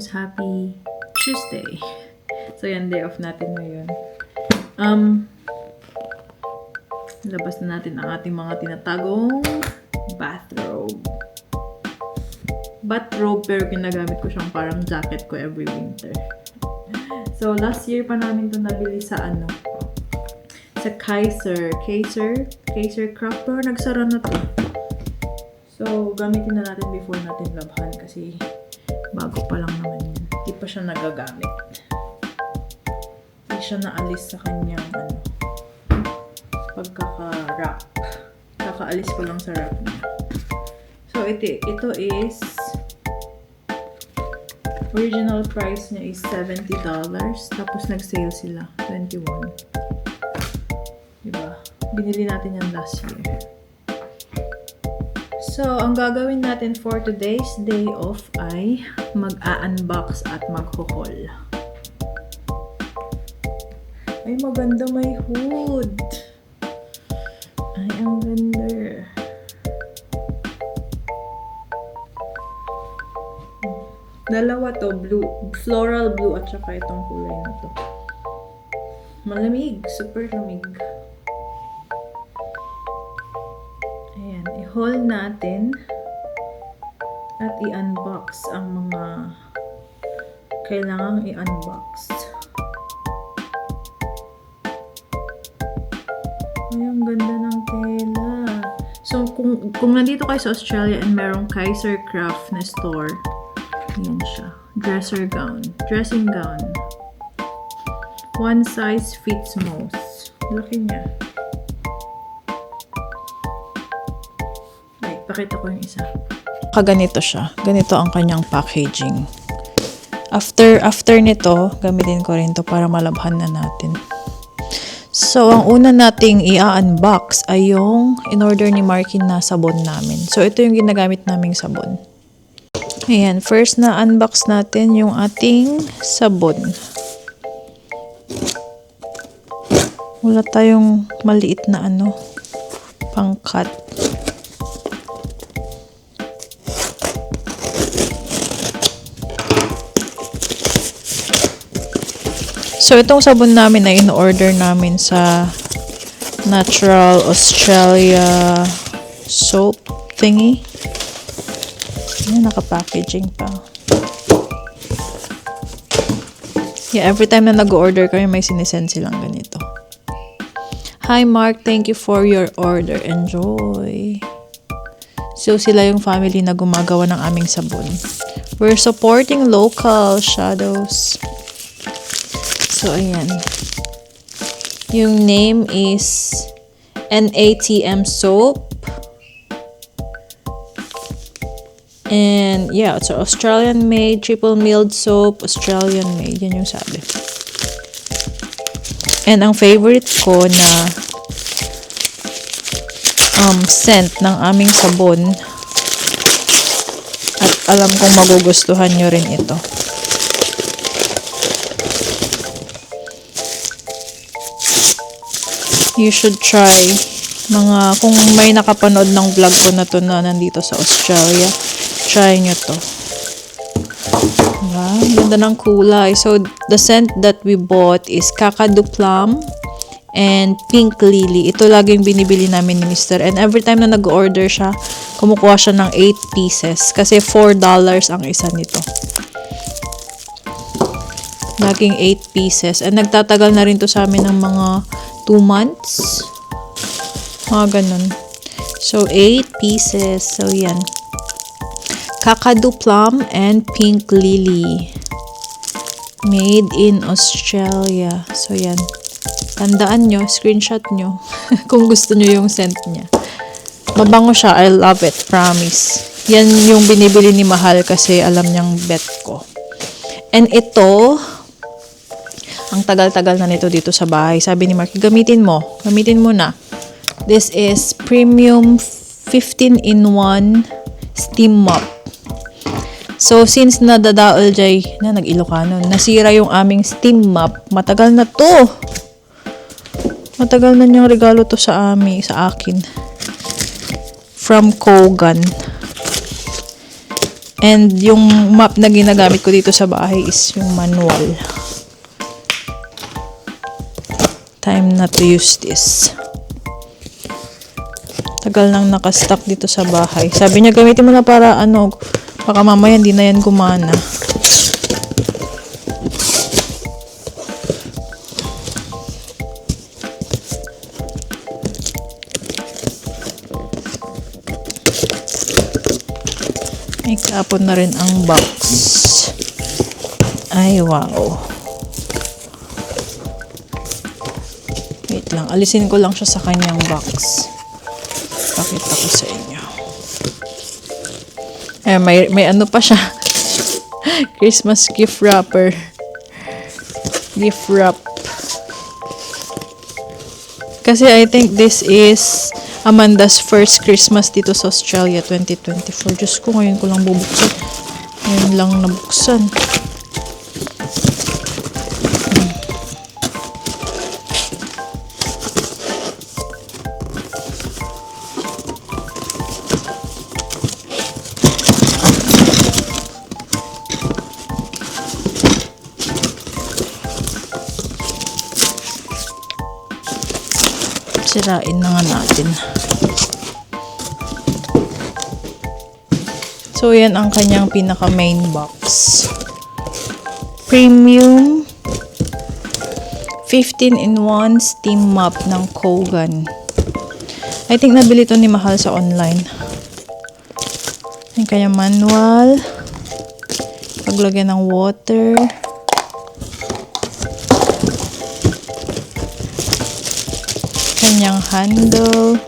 Happy Tuesday. So, yan, day off natin ngayon. Labas na natin ang ating mga tinatagong bathrobe. Bathrobe, pero ginagamit ko siyang parang jacket ko every winter. So, last year pa namin ito nabili sa sa Kaiser Craft, pero nagsara na to. So, gamitin na natin before natin labhan kasi bago pa lang naman yan. Hindi pa siya nagagamit. Hindi siya naalis sa kanyang pagkaka-wrap. Kakaalis ko lang sa wrap niya. So, ito is original price niya is $70. Tapos nag-sale sila. $21. Diba? Binili natin yan last year. So, ang gagawin natin for today's day off ay mag-a-unbox at mag-haul. Ay, maganda, may hood. Ay, ang ganda. Dalawa to, blue, floral blue at saka itong kulay na to. Malamig, super lamig. Ayan, i-haul natin at i-unbox ang mga kailangang i-unbox. Ay, ang ganda ng tela. So, kung nandito kayo sa Australia and merong Kaiser Craft na store, ayan siya. Dressing gown. One size fits most. Laki niya. Wait, pakita ko yung isa. Kaganito siya. Ganito ang kanyang packaging. After nito, gamitin ko rin to para malabhan na natin. So, ang una nating i-unbox ay yung in-order ni Markin na sabon namin. So, ito yung ginagamit naming sabon. Ayan, first na unbox natin yung ating sabon. Wala tayong maliit na pangkat. So, itong sabon namin ay in-order namin sa Natural Australia soap thingy. Ayan, naka-packaging pa. Yeah, every time na nag-order kami, may sinisend silang ganito. Hi Mark, thank you for your order. Enjoy. So, sila yung family na gumagawa ng aming sabon. We're supporting local shadows. So, ayan. Yung name is NATM Soap. And, yeah, it's Australian-made, triple-milled soap. Australian-made. Yan yung sabi. And, ang favorite ko na scent ng aming sabon. At alam kong magugustuhan nyo rin ito. You should try. Kung may nakapanood ng vlog ko na to na nandito sa Australia, try nyo to. Diba? Ganda ng kulay. So, the scent that we bought is Kakadu Plum and Pink Lily. Ito laging binibili namin ni Mr. And every time na nag-order siya, kumukuha siya ng 8 pieces. Kasi $4 ang isa nito. Laging 8 pieces. And nagtatagal na rin to sa amin ng mga 2 months. Mga ganun. So, 8 pieces. So, yan. Kakadu Plum and Pink Lily. Made in Australia. So, yan. Tandaan nyo, screenshot nyo kung gusto nyo yung scent niya. Mabango siya. I love it. Promise. Yan yung binibili ni Mahal kasi alam niyang bet ko. And ito, ang tagal-tagal na nito dito sa bahay. Sabi ni Mark, gamitin mo. Gamitin mo na. This is Premium 15-in-1 Steam Mop. So, since nadadaol jay, nag-Ilocano, nasira yung aming steam mop. Matagal na to. Matagal na niyang regalo to sa akin. From Kogan. And yung map na ginagamit ko dito sa bahay is yung manual. Time na to use this. Tagal nang nakastock dito sa bahay. Sabi niya, gamitin mo na para baka mamaya hindi na yan gumana. May kapon na rin ang box. Ay, wow. Wait lang. Alisin ko lang siya sa kanyang box. Pakita ko sa inyo. May ano pa siya. Christmas gift wrapper. Gift wrap. Kasi I think this is Amanda's first Christmas dito sa Australia 2024. Diyos ko, ngayon ko lang bubuksan. Ngayon lang nabuksan. Sirain na nga natin. So, yan ang kanyang pinaka main box. Premium 15-in-1 steam mop ng Kogan. I think nabili ito ni Mahal sa online. Yung kanyang manual. Paglagyan ng water. Kanyang handle.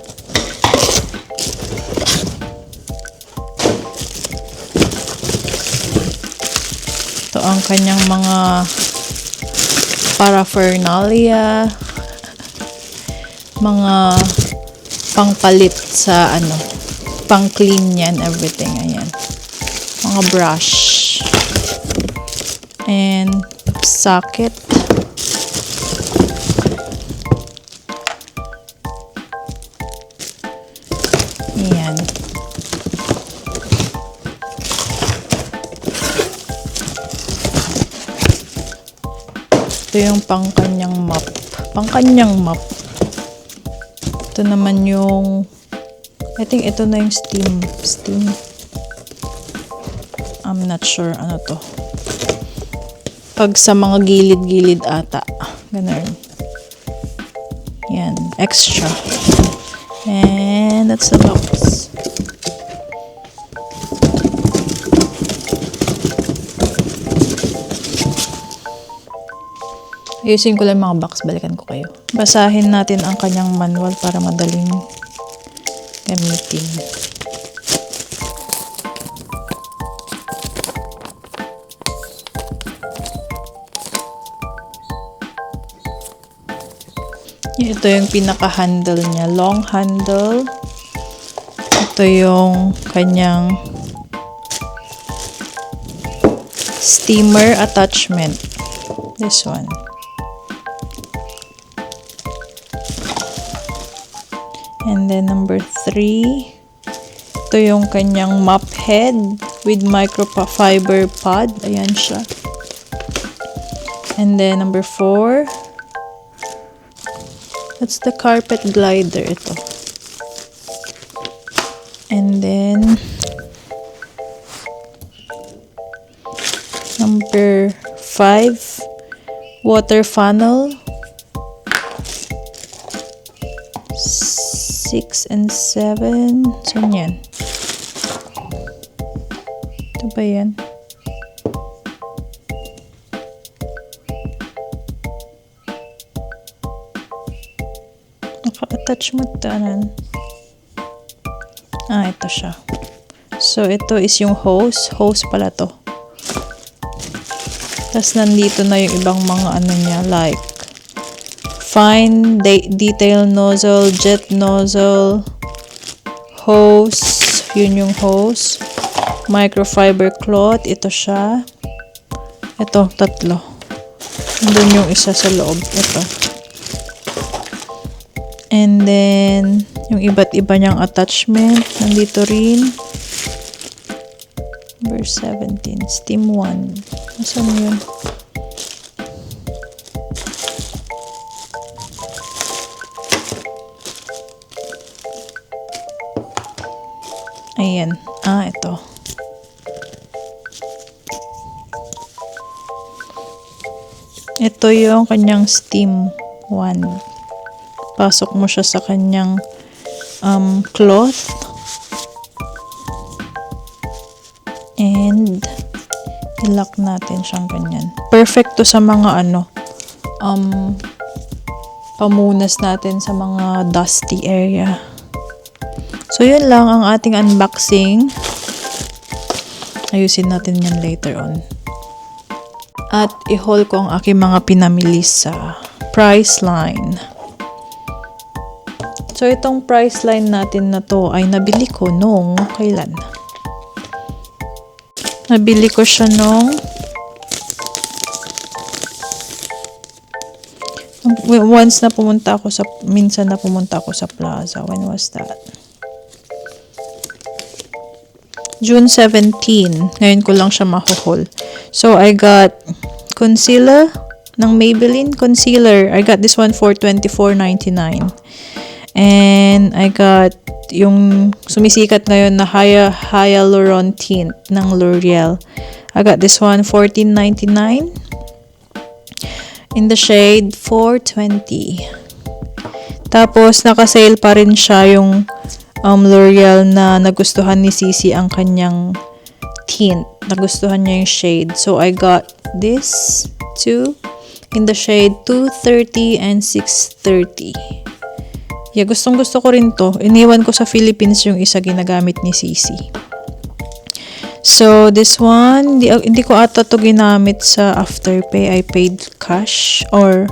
Ito ang kanyang mga paraphernalia. Mga pangpalit sa pang clean yan, everything. Ayan. Mga brush. And socket. Ayan. Ito yung pangkanyang mop. Pangkanyang mop. Ito naman yung I think ito na yung steam. I'm not sure ano to. Pag sa mga gilid-gilid ata. Ganun. Yan. Extra. And that's the box. Ayusin ko lang mga box. Balikan ko kayo. Basahin natin ang kanyang manual para madaling gamitin. Ito yung pinaka-handle niya. Long handle. Ito yung kanyang steamer attachment. This one. And then number 3. Ito yung kanyang mop head with microfiber pad. Ayan siya. And then number 4. That's the carpet glider, ito. And then number 5, water funnel. 6 and 7. Saan yan? Ito ba yan? Naka-attach mo tanan. Ito siya. So, ito is yung hose. Hose pala to. Tapos, nandito na yung ibang mga niya, like fine detail nozzle, jet nozzle, hose. Yun yung hose. Microfiber cloth. Ito siya. Ito, 3. Nandun yung isa sa loob. Ito. And then, yung iba't iba niyang attachment. Nandito rin. Verse 17. Steam 1. Asan yun? Ayan. Ito. Ito yung kanyang Steam 1. Pasok mo siya sa kanyang cloth. And i-lock natin siyang ganyan. Perfect to sa mga pamunas natin sa mga dusty area. So, yun lang ang ating unboxing. Ayusin natin yan later on. At i-haul ko ang aking mga pinamili sa Priceline. So, itong Priceline natin na to ay nabili ko nung kailan? Nabili ko siya nung minsan na pumunta ako sa plaza. When was that? June 17. Ngayon ko lang siya mahuhol. So, I got concealer ng Maybelline concealer. I got this one for $24.99. And I got yung sumisikat ngayon na Hyaluron Tint ng L'Oreal. I got this one $14.99 in the shade 420. Tapos naka-sale pa rin siya yung L'Oreal na nagustuhan ni Sisi ang kanyang tint. Nagustuhan niya yung shade. So I got this two in the shade 230 and 630. Yeah, gustong-gusto ko rin to. Iniwan ko sa Philippines yung isa ginagamit ni Sisi. So, this one, hindi ko ata to ginamit sa Afterpay. I paid cash or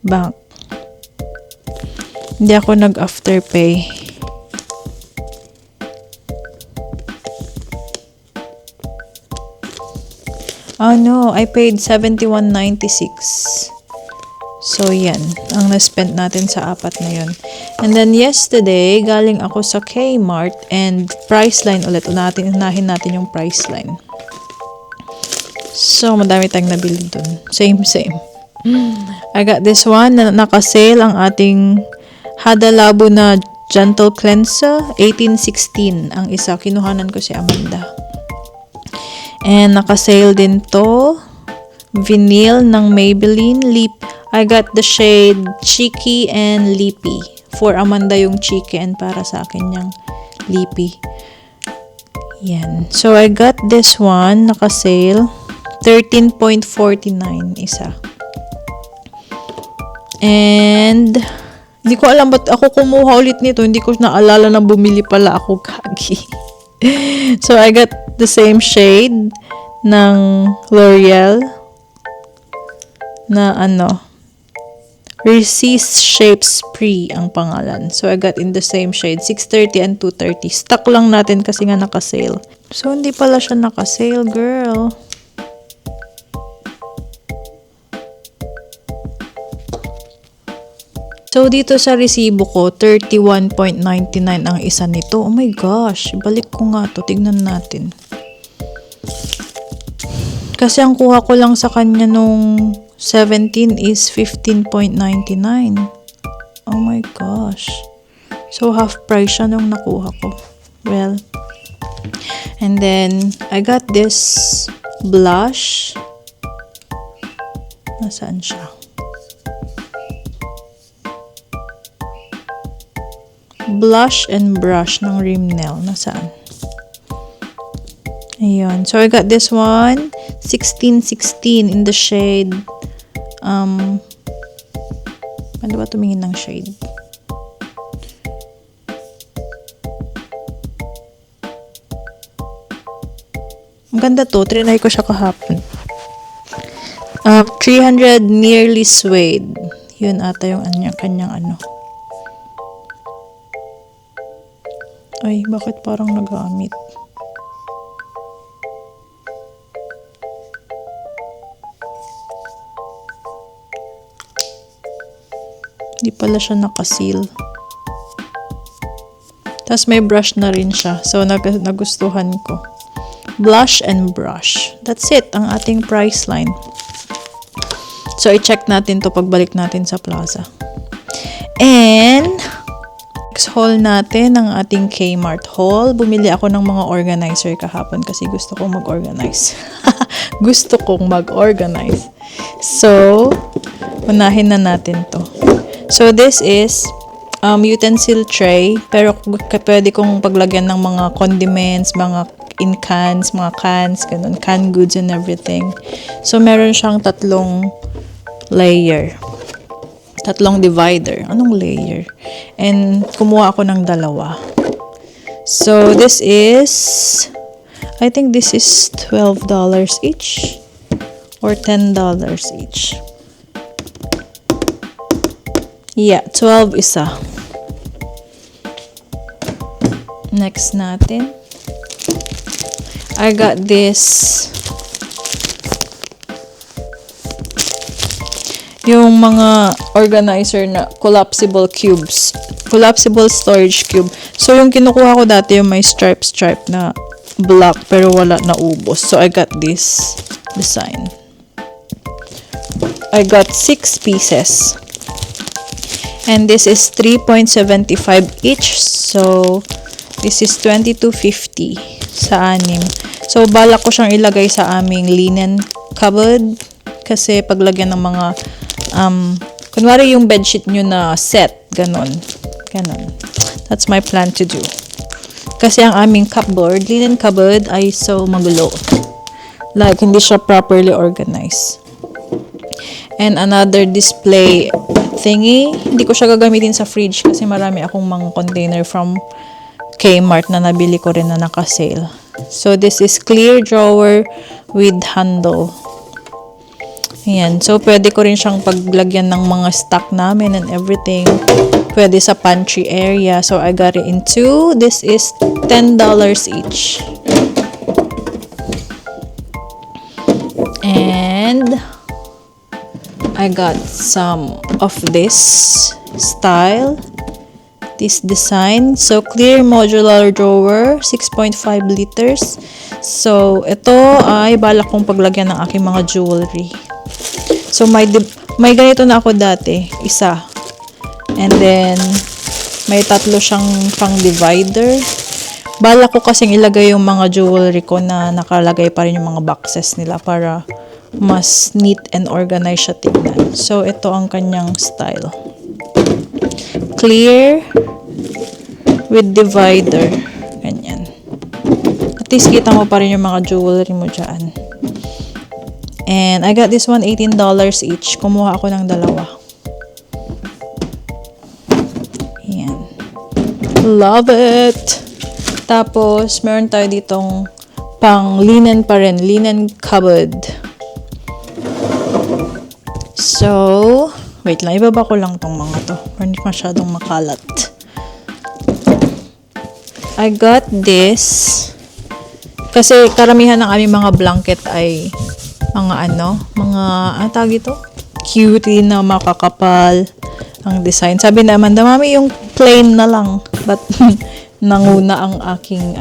bank. Hindi ako nag-Afterpay. Oh no, I paid $71.96. So, yan. Ang na-spend natin sa apat na yun. And then, yesterday, galing ako sa Kmart and Priceline ulit. Unahin natin yung Priceline. So, madami tayong nabili dun. Same. I got this one na naka-sale ang ating Hada Labo na Gentle Cleanser. $18.16 ang isa. Kinuhanan ko si Amanda. And naka-sale din to. Vinyl ng Maybelline Lip. I got the shade Cheeky and Lippy. For Amanda yung Cheeky and para sa akin yung Lippy. Yan. So, I got this one. Naka-sale. $13.49 isa. And hindi ko alam ba't ako kumuha ulit nito. Hindi ko naalala na bumili pala ako kagi. So, I got the same shade ng L'Oreal na Reese's Shapes Spree ang pangalan. So, I got in the same shade. 630 and 230. Stock lang natin kasi nga naka-sale. So, hindi pala siya naka-sale, girl. So, dito sa resibo ko, $31.99 ang isa nito. Oh my gosh. Balik ko nga to. Tignan natin. Kasi ang kuha ko lang sa kanya nung 17 is $15.99. Oh my gosh. So, half price siya nung nakuha ko. Well, and then, I got this blush. Nasaan siya? Blush and brush ng Rimmel. Nasaan? Ayun. So, I got this one. 1616 in the shade. Ano ba tumingin ng shade? Ang ganda to. Trinay ko siya kahapon. 300 Nearly Suede. Yun ata yung kanyang Ay, bakit parang nagamit? Hindi pala siya nakaseal. Tapos may brush na rin siya. So, nagustuhan ko. blush and brush. That's it, ang ating price line. So, i-check natin to pagbalik natin sa plaza. And, next haul natin, ang ating Kmart haul. Bumili ako ng mga organizer kahapon kasi gusto kong mag-organize. Gusto kong mag-organize. So, unahin na natin to. So, this is utensil tray, pero pwede kong paglagyan ng mga condiments, mga in cans, mga cans, ganun, canned goods and everything. So, meron siyang tatlong layer. Tatlong divider. Anong layer? And, kumuha ako ng dalawa. So, this is, I think this is $12 each or $10 each. Yeah, 12 isa. Next natin. I got this. Yung mga organizer na collapsible cubes. Collapsible storage cube. So, yung kinukuha ko dati yung may stripe na black pero wala na ubos. So, I got this design. I got 6 pieces. And this is 3.75 each. So, this is 22.50 sa 6. So, balak ko siyang ilagay sa aming linen cupboard. Kasi paglagyan ng mga, kunwari yung bedsheet nyo na set. Ganon. That's my plan to do. Kasi ang aming cupboard, linen cupboard, ay so magulo. Like, hindi siya properly organized. And another display thingy. Hindi ko siya gagamitin sa fridge kasi marami akong mga container from Kmart na nabili ko rin na naka-sale. So, this is clear drawer with handle. Ayan. So, pwede ko rin siyang paglagyan ng mga stock namin and everything. Pwede sa pantry area. So, I got it in 2. This is $10 each. And I got some of this style, this design. So, clear modular drawer, 6.5 liters. So, ito ay balak kong paglagyan ng aking mga jewelry. So, may ganito na ako dati, isa. And then, may tatlo siyang pang divider. Balak ko kasing ilagay yung mga jewelry ko na nakalagay pa rin yung mga boxes nila para mas neat and organized siya tingnan. So, ito ang kanyang style. Clear with divider. Ganyan. At least kita mo pa rin yung mga jewelry mo dyan. And I got this one, $18 each. Kumuha ako ng dalawa. Ayan. Love it! Tapos, meron tayo ditong pang linen pa rin. Linen cupboard. So, wait lang. Ibaba ko lang tong mga to. Para hindi masyadong makalat. I got this. Kasi karamihan ng aming mga blanket ay mga tawag ito? Cutie na makakapal ang design. Sabi naman, mami yung plain na lang. But, nanguna ang aking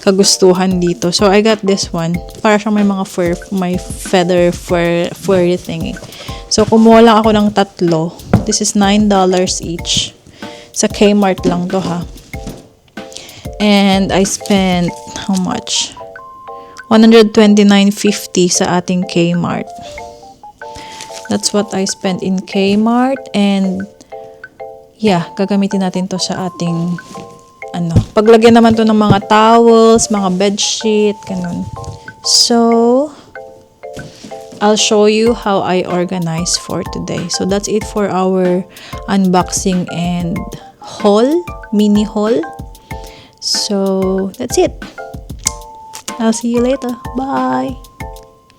kagustuhan dito. So, I got this one. Para siyang may mga fur, may feather furry thingy. So, kumuha lang ako ng tatlo. This is $9 each. Sa Kmart lang to, ha. And I spent, how much? $129.50 sa ating Kmart. That's what I spent in Kmart. And, yeah, gagamitin natin to sa ating paglagyan naman to ng mga towels, mga bedsheet, ganun. So, I'll show you how I organize for today. So, that's it for our unboxing and haul, mini haul. So, that's it. I'll see you later. Bye!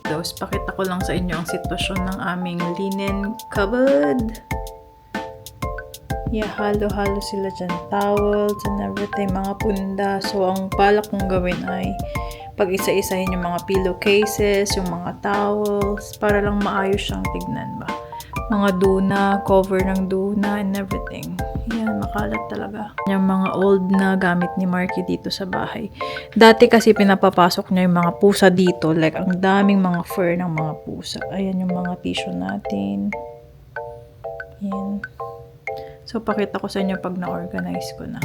Pakita ko lang sa inyo ang sitwasyon ng aming linen cupboard. Yeah, halo-halo sila dyan. Towels and everything, mga punda. So, ang balak kong gawin ay pag-isa-isahin yung mga pillowcases, yung mga towels, para lang maayos siyang tignan ba. Mga duna, cover ng duna and everything. Yan, makalat talaga. Yung mga old na gamit ni Marky dito sa bahay. Dati kasi pinapapasok niya yung mga pusa dito. Like, ang daming mga fur ng mga pusa. Ayan yung mga tissue natin. Yan. So, pakita ko sa inyo pag na-organize ko na.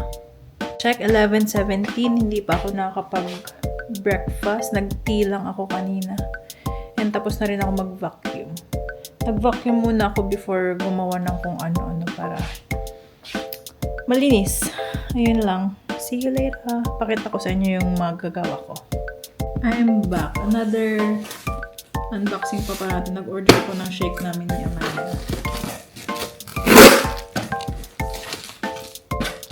Check 11:17. Hindi pa ako nakakapag-breakfast. Nag-tea lang ako kanina. And tapos na rin ako mag-vacuum. Nag-vacuum muna ako before gumawa ng kung ano-ano para malinis. Ayun lang. See you later. Pakita ko sa inyo yung magagawa ko. I'm back. Another unboxing pa pa natin. Nag-order ko ng shake namin ni Amanda.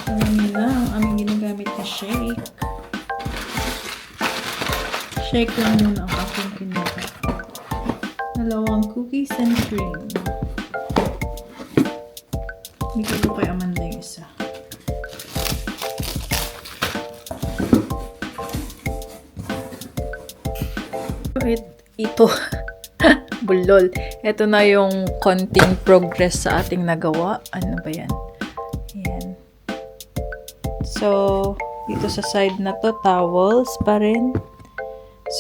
Alam na ang aming ginagamit na shake. Shake lang muna ang aking kinuha. 2 cookies and cream. Bigay ko kay Amanda yung isa. Ito. Bulol. Ito na yung konting progress sa ating nagawa. Ano ba yan? Yan. So, dito sa side na to, towels pa rin.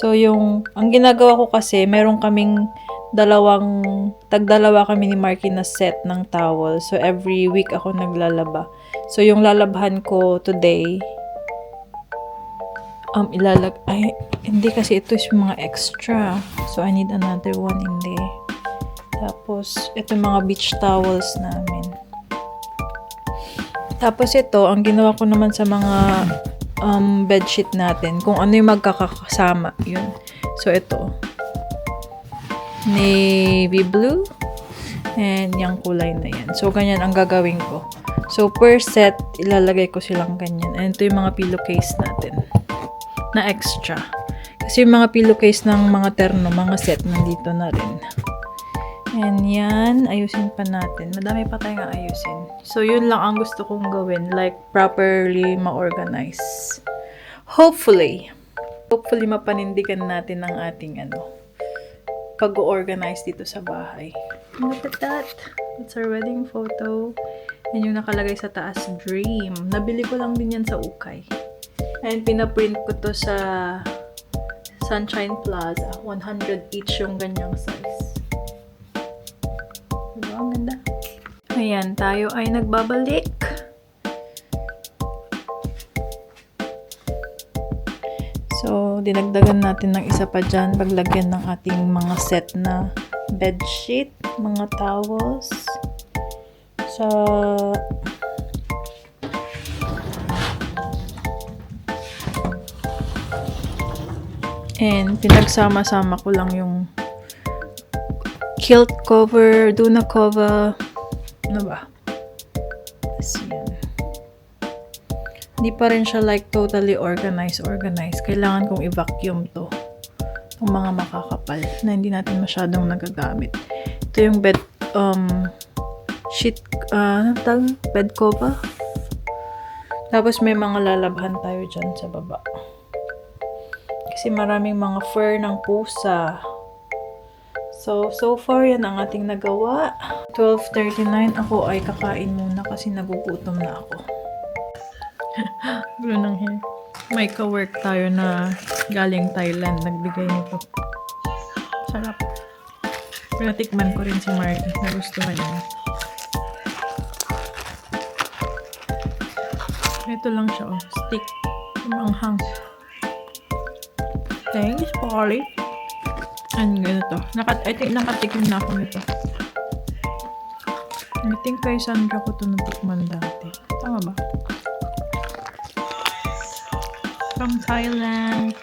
So, ang ginagawa ko kasi, meron kaming tagdalawa kami ni Marky na set ng towel. So, every week ako naglalaba. So, yung lalabhan ko today, hindi kasi ito is mga extra. So, I need another one in there. Tapos, ito mga beach towels namin. Tapos ito, ang ginawa ko naman sa mga bedsheet natin, kung ano yung magkakasama, yun. So, ito. Navy blue. And yung kulay na yan. So, ganyan ang gagawin ko. So, per set, ilalagay ko silang ganyan. And ito yung mga pillowcase natin na extra. Kasi yung mga pillowcase ng mga terno, mga set, nandito na rin. And yan, ayusin pa natin. Madami pa tayong ayusin. So, yun lang ang gusto kong gawin. Like, properly ma-organize. Hopefully, mapanindigan natin ang ating pag-organize dito sa bahay. Look at that. That's our wedding photo. And yung nakalagay sa taas, dream. Nabili ko lang din yan sa Ukay. And pinaprint ko to sa Sunshine Plaza. 100 each yung ganyang size. Diba? Ang ganda. Ayan, tayo ay nagbabalik. So, dinagdagan natin ng isa pa dyan. Paglagyan ng ating mga set na bedsheet, mga towels. And pinagsama-sama ko lang yung kilt cover, duna cover, ano ba? Yan. Hindi pa rin siya like totally organized. Kailangan kong i-vacuum to. Yung mga makakapal na hindi natin masyadong nagagamit. Ito yung bed bed cover. Tapos may mga lalabhan tayo dyan sa baba. Kasi maraming mga fur ng pusa. So far, yan ang ating nagawa. 12:39, ako ay kakain muna kasi nagugutom na ako. Gulo ng hair. May ka-work tayo na galing Thailand. Nagbigay nito. Sarap. Pinatikman ko rin si Marky. Nagustuhan niya. Ito lang siya, stick. Manghang. Thanks, Polly. Ano ganito? I think nakatikim na ako nito. I think kay Sandra ko ito natikman dati. Tama ba? From Thailand.